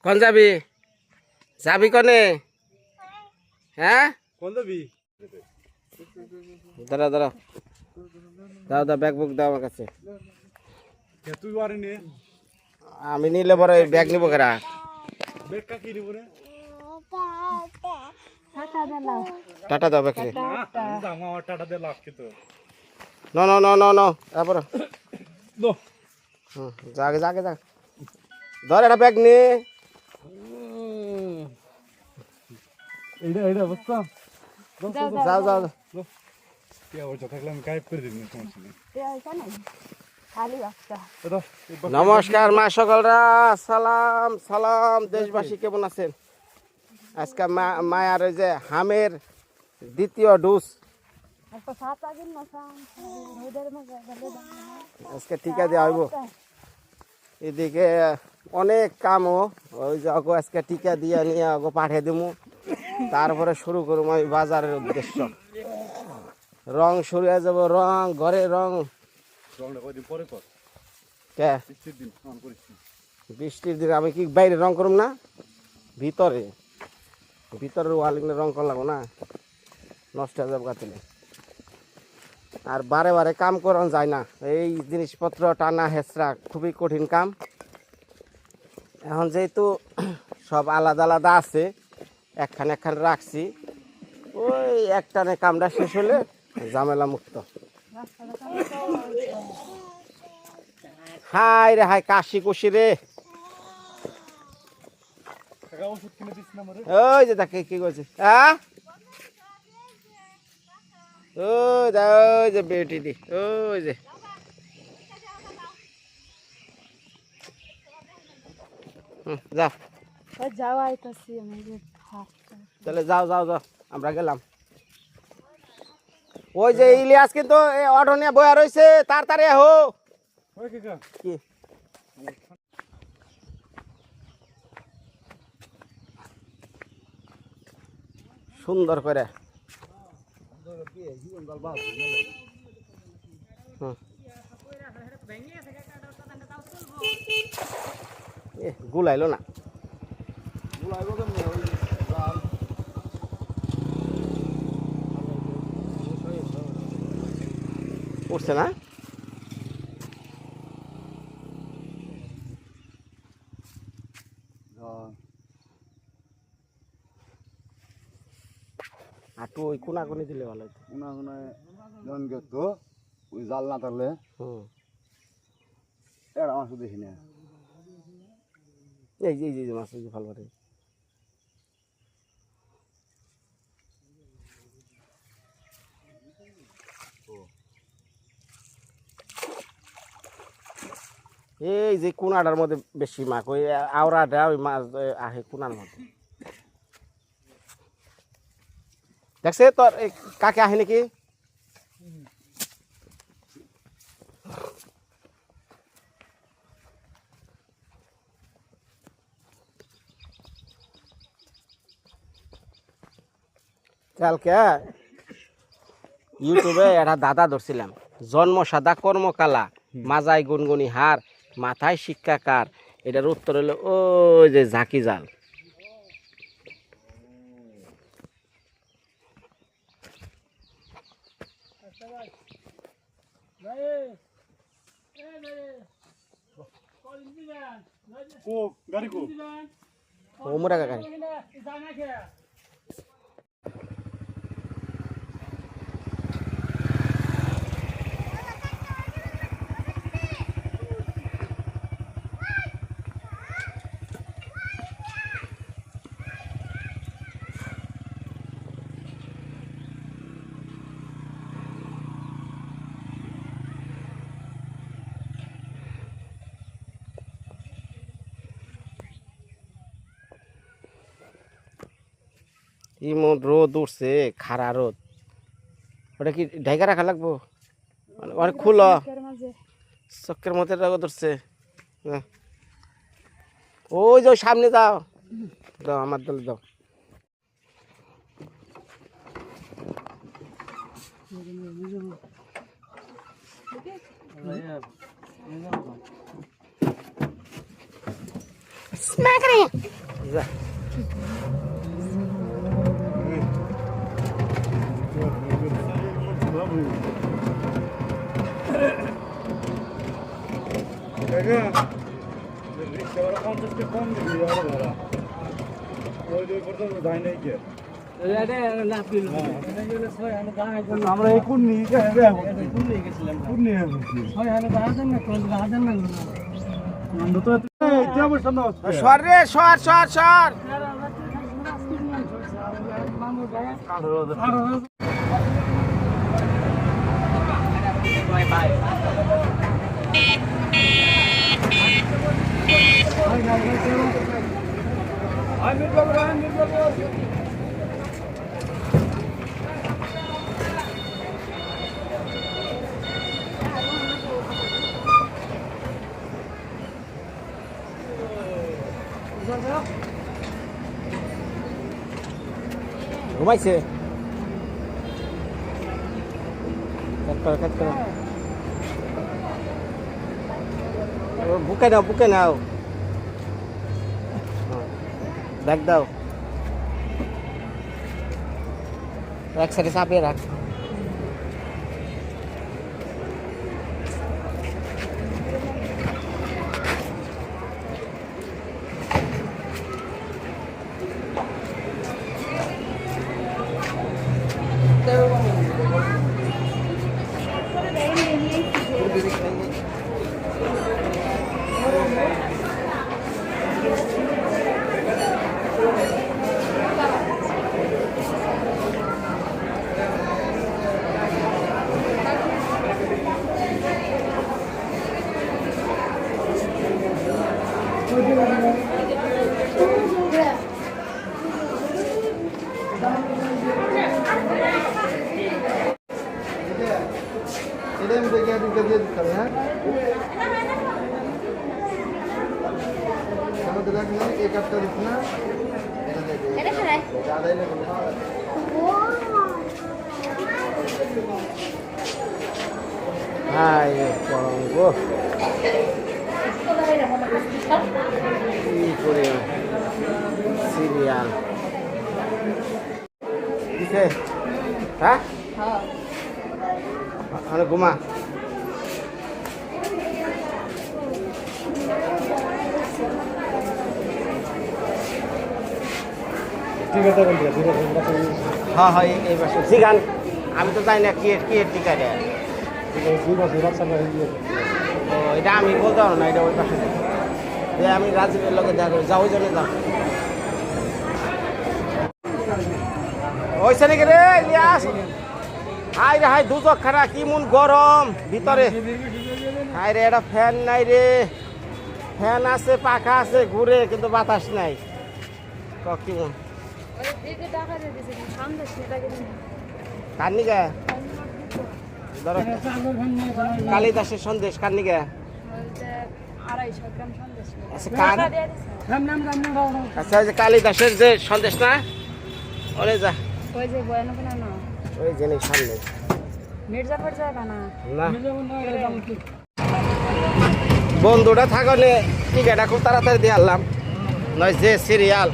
কোন যাবি যাবি কনে হ্যাঁ কোন যাবি দাঁড়া দাঁড়া দাও দাও ব্যাগ বুক দাও আমার কাছে তুই বাড়ি নে আমি নিলে পরে ব্যাগ নিবো কেরা ব্যাগ কা কি নিব রে টাটা দাও ব্যাগ আমার টাটা দে লাভ কিন্তু no no no no no তারপর নো যাকে যাকে যা ধর একটা ব্যাগ নে এইটা অবস্থা যাও যাও কি অবস্থা থাকলে আমি গায়েব করে দিবি সমস্যা নেই নমস্কার মা সকলরা সালাম সালাম দেশবাসী কেমন আছেন আজকে মায়ার ওই যে হামের দ্বিতীয় ডোজ আজকে টিকা দেওয়া হইব এদিকে অনেক কামও ওই যে অগো আজকে টিকা দিয়ে নিয়ে অগো পাঠিয়ে দিব তারপরে শুরু করবো আমি বাজারের উদ্দেশ্য রং শুরু হয়ে যাব রং ঘরে রং কে বৃষ্টির দিন আমি কি বাইরে রং করুম না ভিতরে ভিতরের ওয়ালিংয়ে রং করলাম না নষ্ট হয়ে যাবে গাতিলে আর বারে বারে কাম করানো যায় না এই জিনিসপত্র টানা হেঁচড়া খুবই কঠিন কাম এখন যেহেতু সব আলাদা আলাদা আছে একখানে একখানে রাখছি ওই একটানে কামটা শেষ হলে ঝামেলা মুক্ত হাই রে হাই কাশি কুশি রে ওই যে দেখে কি করছে হ্যাঁ ওই যে বেটি দি ওই যে যাও তাহলে যাও যাও যাও আমরা গেলাম ওই যে ইলিয়াস কিন্তু অটো নিয়ে বয়া রয়েছে তাড়াতাড়ি হো কি সুন্দর করে গুলাইলো না উঠছে না আটু ওই কোনা কোনি দিলে ভালো হতো কোনা কোনায় জন গেত ওই জাল না থাকলে এরা মাছ দেখি না এই যে মাছ ভালো করে এই যে কোনাটার মধ্যে বেশি মাছ ওই আওড়াটা ওই মাছ আহে কোনার মধ্যে দেখছে তোর কাকে আহে নাকি কালকে ইউটিউবে একটা দাদা ধরছিলাম জন্ম সাদা কর্মকালা মাজায় গুনগুনি হার মাথায় শিক্ষাকার এটার উত্তর হলো ওই যে ঝাঁকি জাল ওমরা গাড়ি ইমন রোদ উঠছে খারা রোদ ওটা কি ঢাকা রাখা লাগবো অনেক খুলো চক্কের মধ্যে রোদ উঠছে হ্যাঁ। ওই যে সামনে যাও, দাও আমার দলে দাও। যা। আমরা এই কোন নিয়ে গেছিলাম কোন নিয়ে সর রে, সর সর সর। ঘুমাইছে, বুকে নাও, বুকে নাও, ব্যাগ দাও, এক সাইডে চাপিয়ে রাখ। এটা আমি দেখে দিয়ে দিতাম। হ্যাঁ, আমাদের এই কাপটা দিচ্ছি না, সিরিয়াল হ্যাঁ, ঘুমা। হ্যাঁ হ্যাঁ, এই বছর জিগান, আমি তো জানি না কি কি টিকা দেয়। ও এটা আমি বলতে পারবো না, এটা ওই পাশে আমি রাজীবের লোকে দেখা করি, যাও ওই জন্য যাও। ওইখানে রে ইলিয়াস, হাই রে হাই, দুচক খারা, কি মন গরম ভিতরে। হাই রে, এটা ফ্যান নাই রে, ফ্যান আছে, পাখা আছে, ঘুরে কিন্তু বাতাস নাই। কি মন কান্নিকা ধরো, কালিদাসের সন্দেশ কান্নিকা। আচ্ছা, কালিদাসের যে সন্দেশ না, ওরে যা ওই জিনিস সামনে না। বন্ধুটা থাকলে টিকাটা খুব তাড়াতাড়ি দিয়ে আনলাম, নয় যে সিরিয়াল।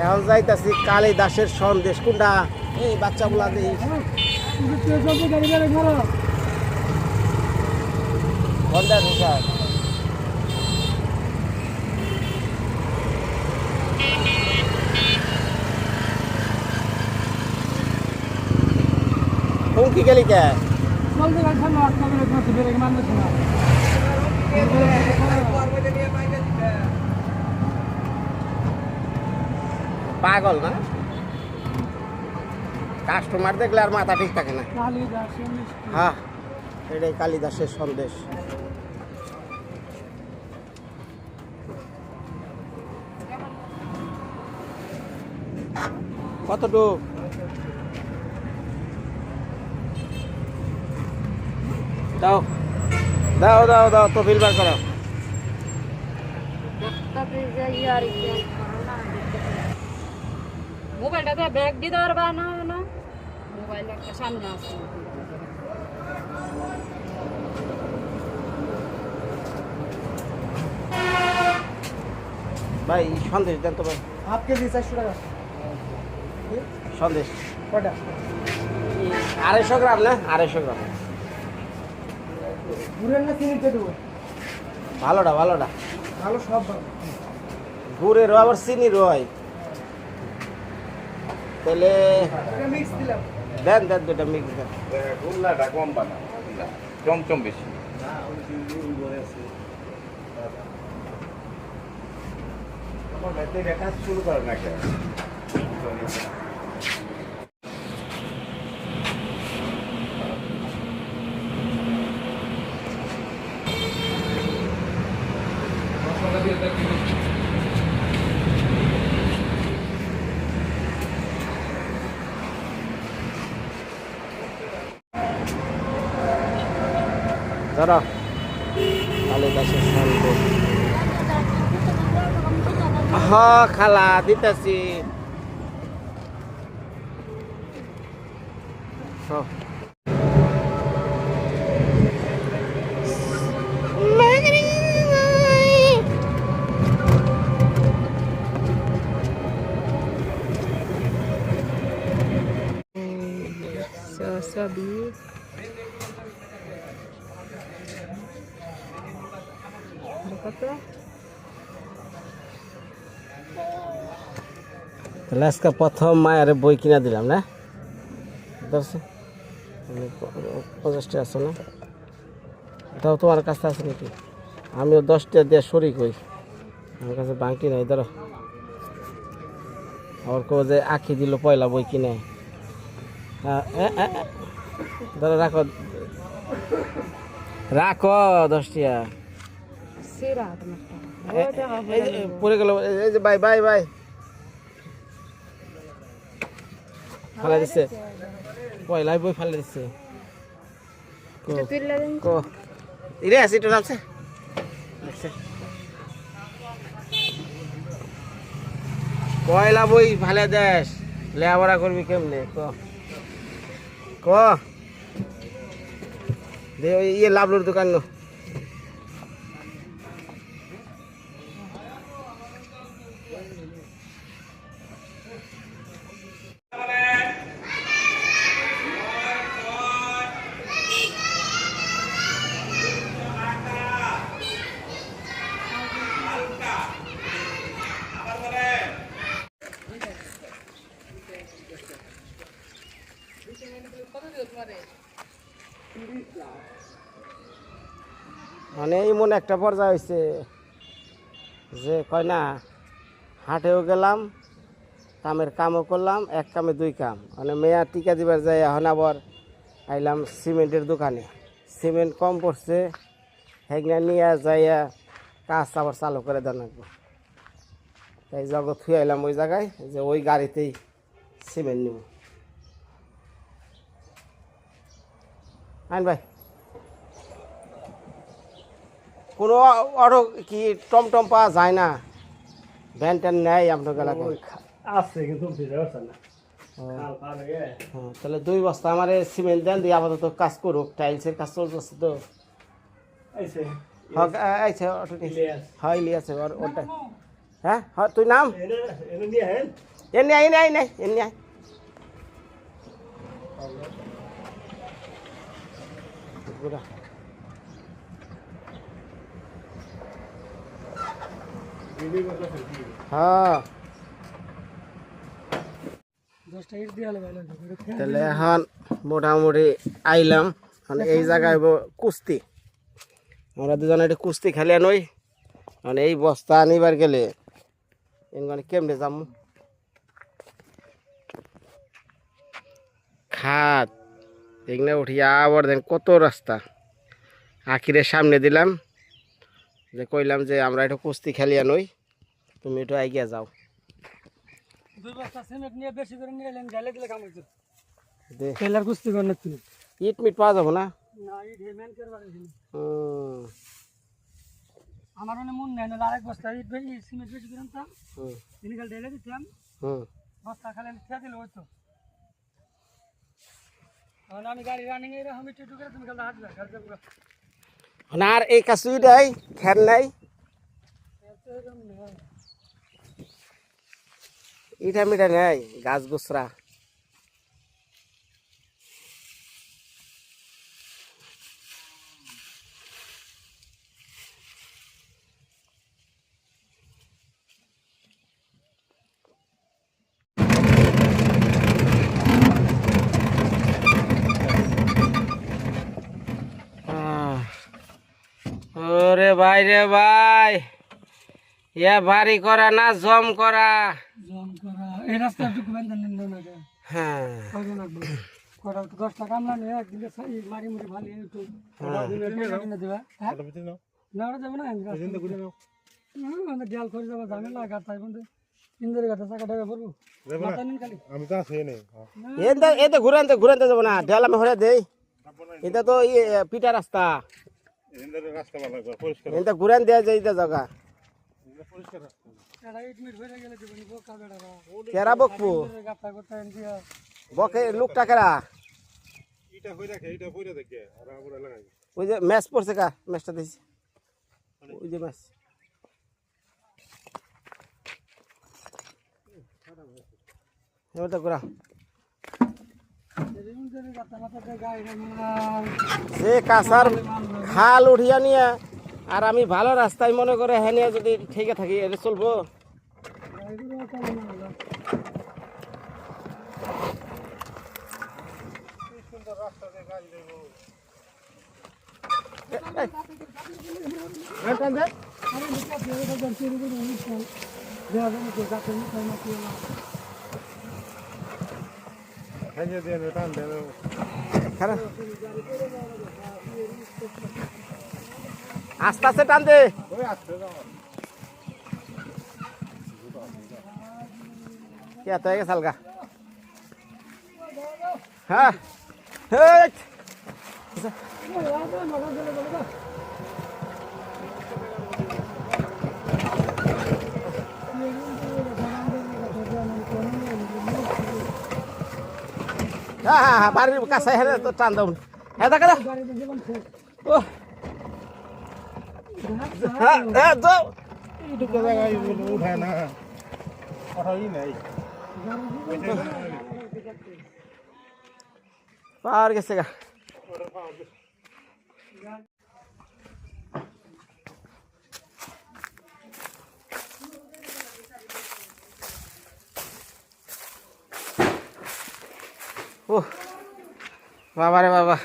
এখন যাইতাছি কালিদাসের সন্দেশ। কোনটা এই বাচ্চাগুলা দিই কি গেলি কে পাগল না, কাস্টমার দেখলে আর মাথা ঠিক থাকে না। হ্যাঁ, এটাই কালিদাসের সন্দেশ। কতটুক দাও দাও দাও দাও তো বিল বার করো মোবাইলটা ব্যাগ দিয়ে দেওয়ার বা না না মোবাইল একটা সামনে আছে ভাই সন্দেশ দেন তো ভাই হাফ কেজি 400 টাকা সন্দেশ কটা 250 গ্রাম না 250 গ্রাম গুড়ের না চিনিতে দেবো ভালোটা ভালোটা ভালো সব ভালো গুড়েরও আবার চিনিরও হয় তাহলে এটা মিক্স দিলাম দেন দেন দুটা মিক্স দেন গোল্লাটা কম বানা চমচম বেশি কাজ শুরু করে না কেন ধরো খালি গাছের সন্দেশ হ খালা দিতেছি wasabi berapa তাহলে আজকে প্রথম মায়ের বই কিনা দিলাম না 50 টাকা আছে না এটাও তোমার কাছে আছে নাকি আমিও 10 টাকা দিয়ে শরিক হই আমার কাছে বাকি নাই ধরো আবার কেউ যে আখি দিল পয়লা বই কিনে ধরো রাখো রাখো 10 টাকা sira teman-teman পড়ে গেল এই যে বাই বাই বাই ফালা দিচ্ছে পয়লাই বই ফালা দিচ্ছে কো ইরে আসি তো নামছে দেখছে পয়লা বই ফালে দেশ লেখাপড়া করবি কেমনে ক ক দে ওই ইয়ে লাভলুর দোকান নো মানে এমন একটা পর্যায়ে হয়েছে যে কয় না হাটেও গেলাম কামের কামও করলাম এক কামে দুই কাম মানে মেয়া টিকা দিবার যাই এখন আবার আইলাম সিমেন্টের দোকানে সিমেন্ট কম পড়ছে হেগনা নিয়ে যাইয়া কাজ আবার চালু করে দেওয়া লাগবে তাই জগৎ থুয়ে আইলাম ওই জায়গায় যে ওই গাড়িতেই সিমেন্ট নিব আইন ভাই কোনো অটো কি টমটম পাওয়া যায় না ভ্যান ট্যান নেয় আপনার এলাকায় আছে কিন্তু ভিজা আছে না খাল পার হয়ে হ্যাঁ তাহলে 2 বস্তা আমার সিমেন্ট দেন দিয়ে আপাতত কাজ করুক টাইলসের কাজ চলতেছে তো আইছে আচ্ছা অটো হ্যাঁ ইলিয়াস ওটা হ্যাঁ হ্যাঁ তুই নাম এনে নিয়ে হেন এমনি আই নাই নাই এমনি আয় হ্যাঁ 10 টাকা দিয়ে হলো ভালো তাহলে এখন মোটামুটি আইলাম মানে এই জায়গায় কুস্তি আমরা দুজনে একটু কুস্তি খেলে নই মানে এই বস্তা আনিবার গেলে মানে কেমনে যাম খাত এগুলো উঠিয়া আবার দেন কত রাস্তা আখিরের সামনে দিলাম যে কইলাম যে আমরা একটু কুস্তি খেলিয়া নই তুমি একটু এগিয়ে যাও 2 বস্তা সিমেন্ট নিয়ে বেশি করে নিয়ে এলেন গালে দিলে কাম হইতো দে খেলার কুস্তি কর না তুমি ইট মিট পাওয়া যাবো না না ইট হে মেন করবার আছে হুম আমার মনে মন নাই না আরেক বস্তা ইট বেশি সিমেন্ট বেশি কিনতাম তা হুম ইনিকাল ঢেলে দিতাম হুম বস্তা খালি খেয়ে দিলে হইতো আর আমি গাড়ি রানিং এর আমি একটু করে তুমি কাল হাঁটবে ঘর যাবো না আর এই কাছুই নাই খেল নাই ইটা মিটা নাই গাছ গুছরা ওরে ভাই রে ভাই ইয়া ভারী করা না জম করা জম করা এই রাস্তা একটু বেঁধে নেন না হ্যাঁ কয়জন লাগবে কয়টা 10 টাকা আমলা নিয়ে একদিন মারি মুড়ি ভালো একটু কিনে দেবা হ্যাঁ না ওরা যাবে না আমাদের দেয়াল করে যাবো ঝামেলা গাছ তাই বন্ধু ইন্দুর গাছ চাকা ডেবে পড়বো মাথা নিন খালি আমি তো আসি নেই এতে ঘুরানতে যাবো না ঢেল আমি হরে দেই এটা তো পিটা রাস্তা রাস্তা ভালো পরিষ্কার এটা ঘুরান দেওয়া যায় এটা জায়গা পরিষ্কার রাস্তা এটা 8 মিনিট হয়ে গেলে জীবন বোকা বেড়াবা কেরা বকবো গাতা করতে দিয়া বকে লোকটা কেরা এটা কই রাখে এটা কইরা দেখে আর আমরা লাগাই ওই যে ম্যাচ পড়ছে কা ম্যাচটা দিছি ওই যে ম্যাচ এবারটা ঘুরা সে কাঁচার খাল উঠিয়া নিয়ে আর আমি ভালো রাস্তায় মনে করে হ্যাঁ নিয়ে যদি ঠিক থাকি এটা চলবো খাইয়ে দেন টান দেন আস্তে আস্তে টান দে ওই আসছে যাও কে তো হয়ে গেছে হালকা হ্যাঁ হেই হ্যাঁ হ্যাঁ হ্যাঁ বাড়ির কাছে হেরে তো টান দাও হ্যাঁ দেখা দাও ও হ্যাঁ হ্যাঁ যাও এইটুকু জায়গায় উঠায় না কথাই নাই পার গেছে গা ও বাবা রে বাবা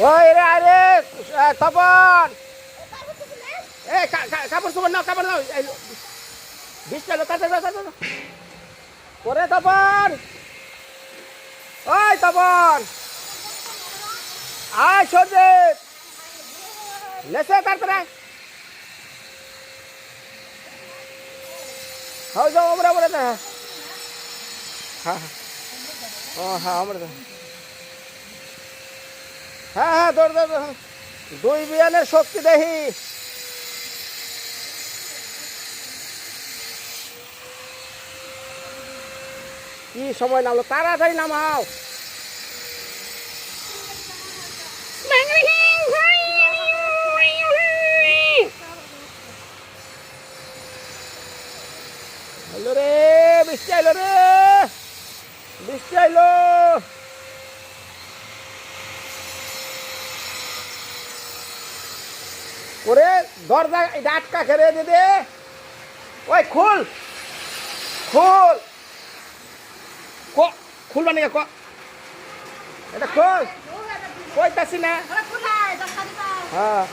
ওই রে আরে তপন এ কাপড় চোপড় নাও কাপড় নাও বিশটা ওরে তপন ওই তপন আয় সর্জিত লেসে তারপরে হও যাও আমরা বলে না হ্যাঁ ও হ্যাঁ আমরা হ্যাঁ হ্যাঁ দৌড় দৌড় দুই বিয়ানের শক্তি দেখি কি সময় নামলো তাড়াতাড়ি নামাও হ্যালো রে বৃষ্টি আইলো রে বৃষ্টি আইলো ওরে দরজা এটা আটকা খেয়ে দিদে ওই খুল খুল খুলবা নাকি ক এটা খোল কইতাছি না হ্যাঁ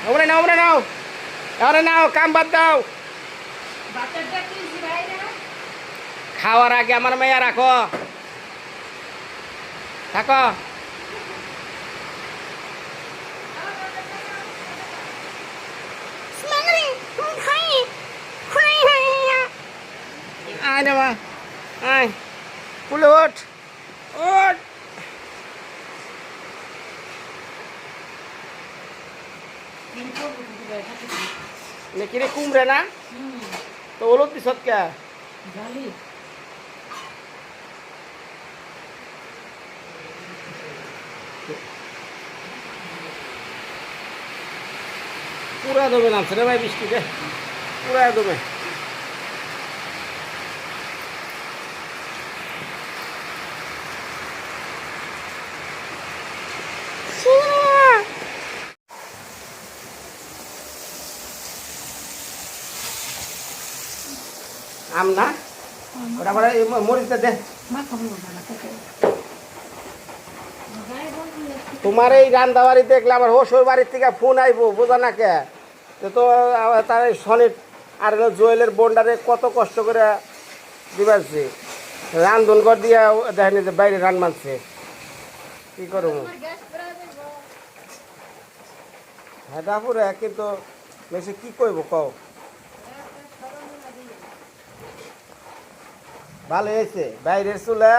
ওমরে নাও আরে নাও কাম বাদ দাও খাওয়ার আগে আমার মেয়া রাখো থাকো। আয় রে মা, আয় কুলে ওঠ ওঠ। কিরে কুমড়ে না তো ওলত পিছত কে পুরা দমে নামছে রে ভাই বৃষ্টিতে, পুরা দমে। আম না ওটা পরে মরিচটা দে। তোমার এই রান্না বাড়ি দেখলে আমার হোসর বাড়ির থেকে ফোন আইবো, বোঝা না কে তো তার সনিট আর জুয়েলের বন্ডারে কত কষ্ট করে দিবারছে, রান্ধন ঘর দিয়া দেখেনি যে বাইরে রান মানছে, কি করব হ্যাঁ দাপুরে, কিন্তু বেশি কি করবো কও। ভালো হয়েছে বাইরের চুলা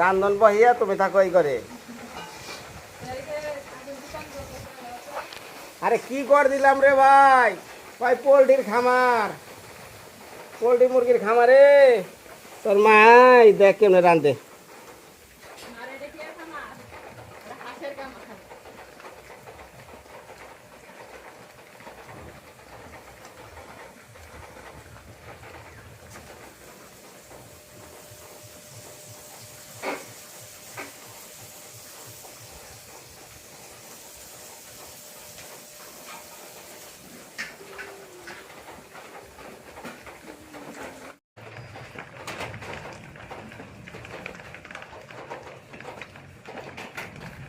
রান্ধন বহিয়া তুমি থাকো এই করে। আরে কি করে দিলাম রে ভাই, ভাই পোলট্রির খামার, পোলট্রি মুরগির খামারে তোর মাই দেখ কেমনে রান্ধে।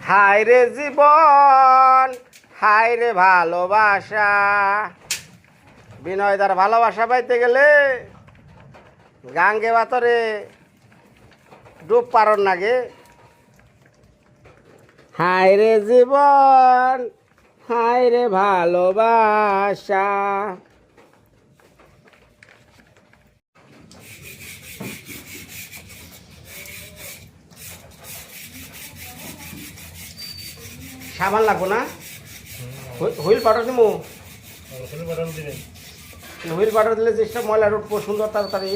হায় রে জীবন, হায় রে ভালোবাসা, বিনয়দার ভালোবাসা পাইতে গেলে গাঙ্গে বাতরে ডুব পারন নাগে। হায় রে জীবন, হায় রে ভালোবাসা। সাবান লাগবো না, হুইল পাউডার দিব, হুইল পাউডার দিলে জিনিসটা ময়লা উঠবো সুন্দর তাড়াতাড়ি।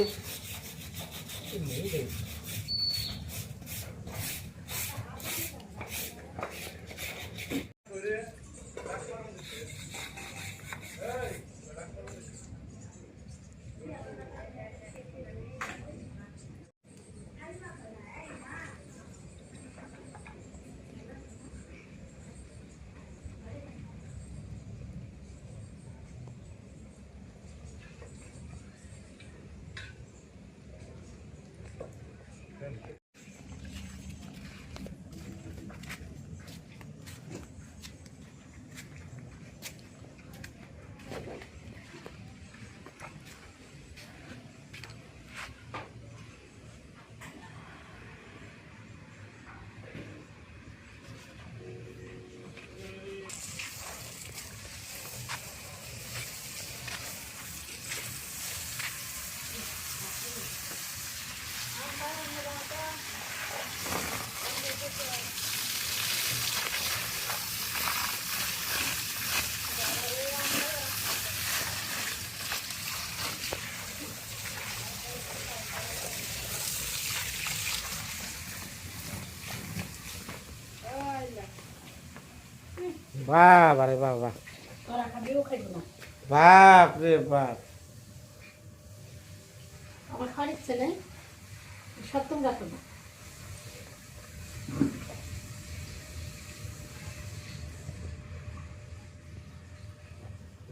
বাবা রে বাবা, বাপ রে বাপ, আমার খাওয়ার ইচ্ছে নেই, সত্যম রাখো না।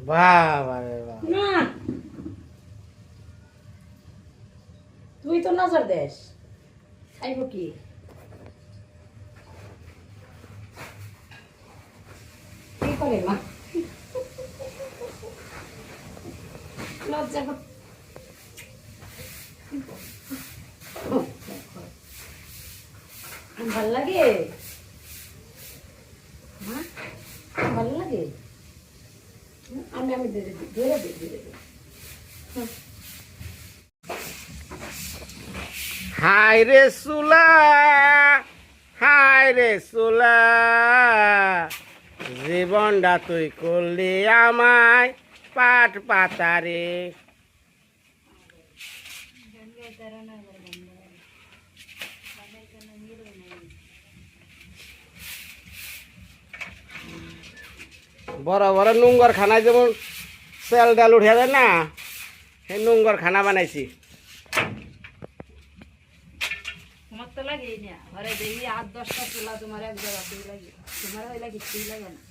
বাবা রে বাবা। না তুই তো নজর দেশ, খাইব কি? কি করে মা লজ্জা কর। ভাল লাগে হ্যাঁ ভালো লাগে আমি আমি ধরে দিই ধরে দিই ধরে দিই হায় রে সুলা, হায় রে সুলা, জীবনটা তুই করলি আমায় পাট পাতারে। বড় বড় নুঙ্গর খানায় যেমন সেল ডাল উঠে যায় না, সেই নুঙ্গর খানা বানাইছি। তোমার তো লাগে না ঘরে দেখি 8-10টা চুলা তোমার এক জায়গাতেই লাগে, তোমার ওই লাগে কিছুই লাগে না,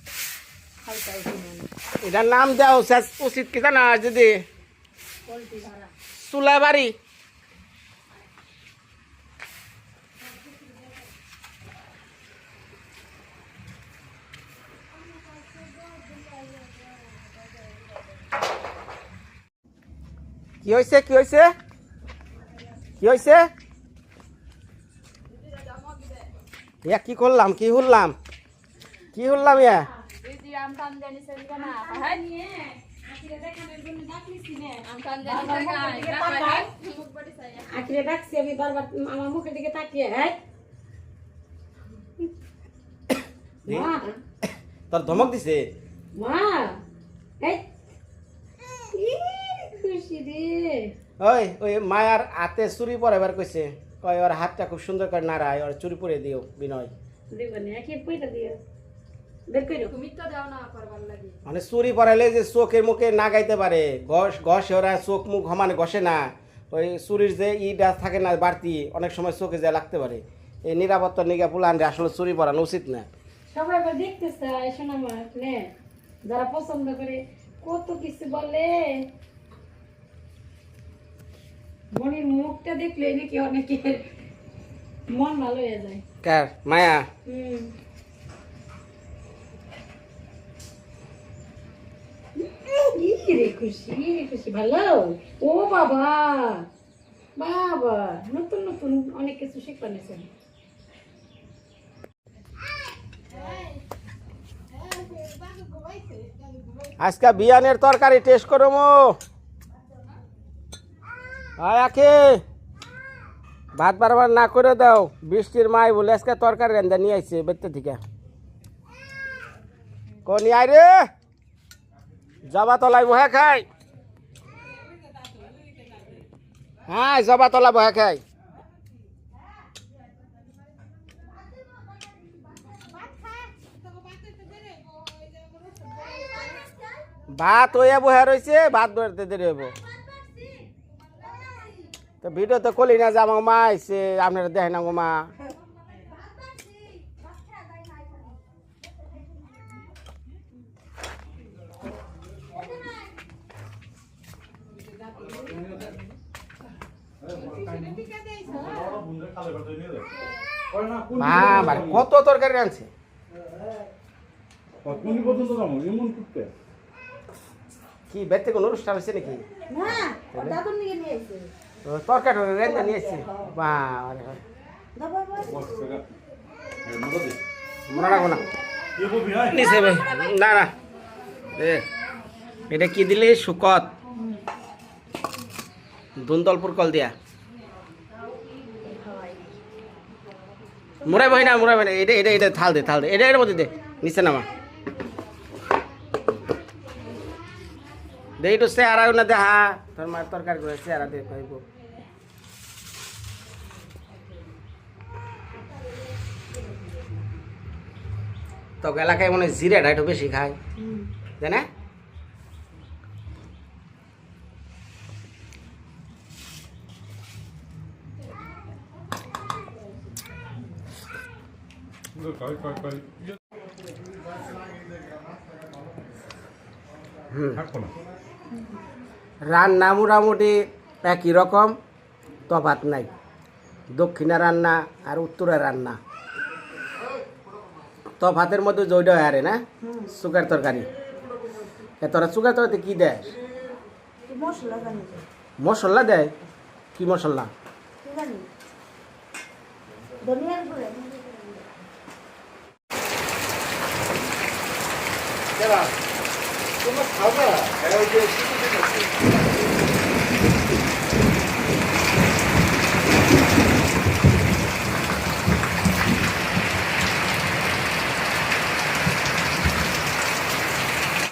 খাইটাই কিনে না। এটার নাম দেওয়া উচিত কি জানা, যদি পোলট্রি ভাড়া চুলা বাড়ি। কি হয়েছে কি হয়েছে কি হয়েছে? ইয়া কি করলাম কি হুললাম কি হুললাম ইয়া? দিদি আম টাম জানি সেলবে না হ্যাঁ নিয়ে আখিরে দেখানোর জন্য ডাকলিছি না আম টাম জানি দেখাই মুখ বড়ি চাই আখিরে ডাকছি আমি বারবার আমার মুখের দিকে তাকিয়ে হ্যাঁ মা তোর ধমক দিছে? মা এই ই, খুশি রে ওই ওই মায়ার হাতে চুরি পরাবার কইছে, কয় ওর হাতটা খুব সুন্দর করে নাড়ায়, ওর চুরি পরে দিও বিনয়। দেবনে কি পয়টা দিও বের কইরো তুমি তো দাও না করবার লাগে মানে চুরি পরাইলে যে চোখের মুখে না গাইতে পারে, ঘষে ওরা চোখ মুখ ঘমানে ঘষে না, ওই চুরির যে ইটা থাকে না বাড়তি, অনেক সময় চোখে যা লাগতে পারে। এই নিরাপত্তার নিগা পুলান আসলে চুরি পরানো উচিত না। সবাই আবার দেখতে চায় শোনা মা নে যারা পছন্দ করে কত কিছু বলে, মনির মুখটা দেখলে নাকি অনেকের মন ভালো হয়ে যায়। কার মায়া? রে খুশি রে খুশি ভালো। ও বাবা বাবা নতুন নতুন অনেক কিছু শিখতে নিয়েছেন। আজকে বিয়ানের তরকারি টেস্ট করো মো। আয় আখে ভাত বারবার না করে দাও, বৃষ্টির মাই বলে আজকে তরকারি রান্দা নিয়ে আইছে বেতে থেকে। কোনি আয় রে জবা তলায় বহে খাই, হ্যাঁ জবা তলা বহে খাই। ভাত হইয়া বহে রয়েছে, ভাত ধরতে দেরি হইব। তো ভিডিও তো কলি না যে আমার মা আইছে, আপনারা দেখেন না গো মা। বাবা, কত তরকারি আনছে। কতক্ষণ পর্যন্ত যাবো এমন করতে? কি বেতে কোন অনুষ্ঠান হয়েছে নাকি? না দাদুর নিয়ে নিয়ে এসে তরকারি রেন্দা নিয়ে এসছে। মনে রাখবো না নিচে ভাই, না না এটা কি দিলে? শুকত দুন্দলপুর কল দিয়া মুরাই ভাই না, মুরাই ভাই না, এটা এটা এটা থাল দে থাল দে, এটা এর মধ্যে দে, নিচে নামা দে। একটু চেহারা না দেখা তোর মায়ের তরকারি করে চেহারা দিয়ে খাইব। তো এলাকায় মনে হয় জিরাটা একটু বেশি খায়, তাই না? রান্না মোটামুটি একই রকম, তফাৎ নাই। দক্ষিণা রান্না আর উত্তরের রান্না তফাতের মধ্যে জয়টা হয় আরে না, সুগার তরকারি। তোরা সুগার তরকারিতে কি দেয়? মশলা দেয়? কি মশলা? তোমরা খাবা ওই যে